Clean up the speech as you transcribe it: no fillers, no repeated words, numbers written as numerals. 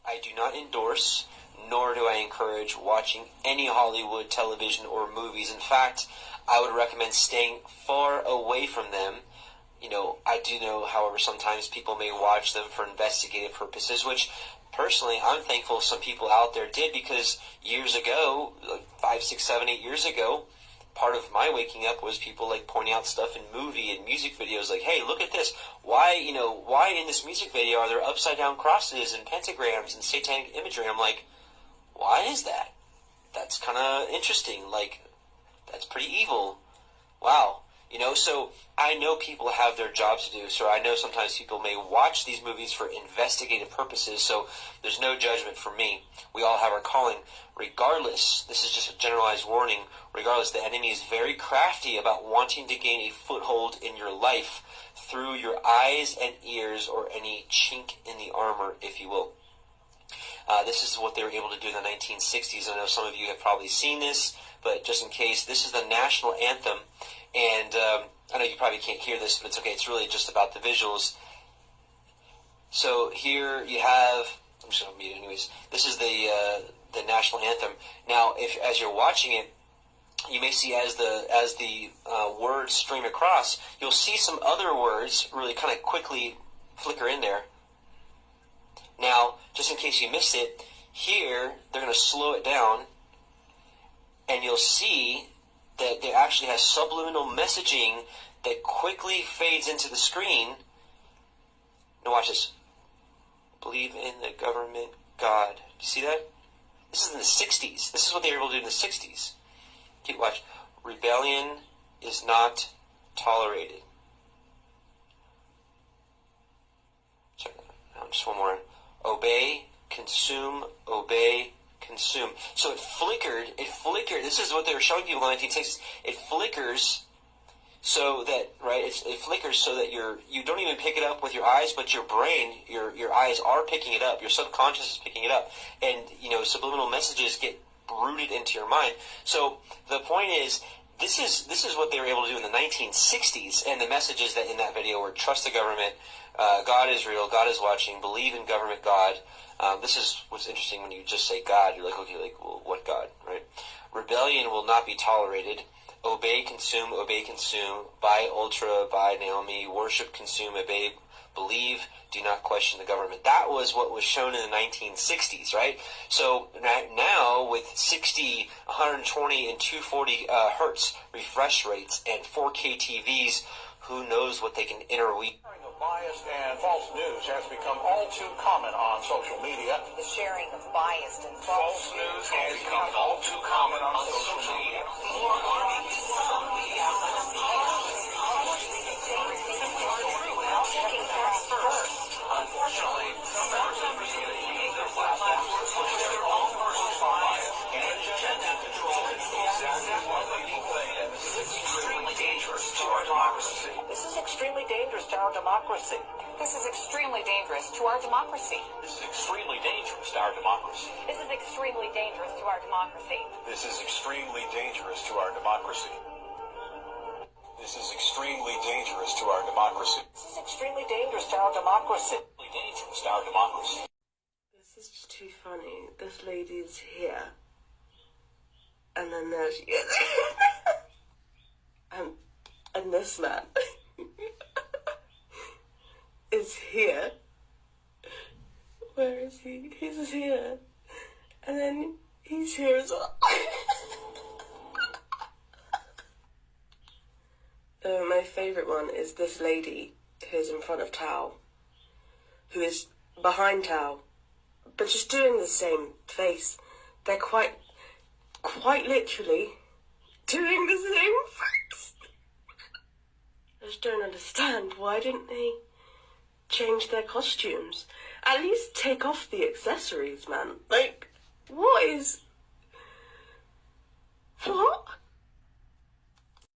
I do not endorse, nor do I encourage watching any Hollywood television or movies. In fact, I would recommend staying far away from them. You know, I do know, however, sometimes people may watch them for investigative purposes, which personally I'm thankful some people out there did, because years ago, like 5, 6, 7, 8 years ago, part of my waking up was people like pointing out stuff in movie and music videos like, hey, look at this. Why in this music video are there upside down crosses and pentagrams and satanic imagery? I'm like, why is that? That's kind of interesting. Like, that's pretty evil. Wow. You know, so I know people have their jobs to do, so I know sometimes people may watch these movies for investigative purposes, so there's no judgment for me. We all have our calling. Regardless, this is just a generalized warning, regardless, the enemy is very crafty about wanting to gain a foothold in your life through your eyes and ears, or any chink in the armor, if you will. This is what they were able to do in the 1960s. I know some of you have probably seen this, but just in case, this is the national anthem. And I know you probably can't hear this, but it's okay. It's really just about the visuals. So here you have, I'm just going to mute it anyways. This is the national anthem. Now, as you're watching it, you may see as the words stream across, you'll see some other words really kind of quickly flicker in there. Now, just in case you missed it, here they're going to slow it down, and you'll see that it actually has subliminal messaging that quickly fades into the screen. Now watch this. Believe in the government, God. You see that? This is in the 60s. This is what they were able to do in the 60s. Keep watch. Rebellion is not tolerated. Check that out. Just one more. Obey, consume, obey, consume. So it flickered. This is what they were showing people in the 1960s. It flickers so that, right, it flickers so that you don't even pick it up with your eyes, but your brain, your eyes are picking it up. Your subconscious is picking it up. And, you know, subliminal messages get rooted into your mind. So the point is, this is what they were able to do in the 1960s, and the messages that in that video were: trust the government, God is real, God is watching, believe in government God. This is what's interesting when you just say God. You're like, okay, like, well, what God, right? Rebellion will not be tolerated. Obey, consume, buy Ultra, buy Naomi, worship, consume, obey, believe, do not question the government. That was what was shown in the 1960s, right? So now with 60, 120, and 240 hertz refresh rates and 4K TVs, who knows what they can interweave. Biased and false news has become all too common on social media. The sharing of biased and False news has become all too common on social media. More alarming is some media unfortunately, some members of the media use their platforms to push their own personal bias and agenda control exactly what people think. And this is extremely dangerous to our democracy. This is extremely dangerous to our democracy. This is extremely dangerous to our democracy. This is extremely dangerous to our democracy. This is extremely dangerous to our democracy. This is extremely dangerous to our democracy. This is extremely dangerous to our democracy. This is extremely dangerous to our democracy. Dangerous to our democracy. This is just too funny. This lady's here, and then there she is. and this man is here. Where is he? He's here. And then he's here as well. My favourite one is this lady who's in front of Tao, who is behind Tao, but just doing the same face. They're quite literally doing the same face. I just don't understand. Why didn't they change their costumes? At least take off the accessories, man. Like, what?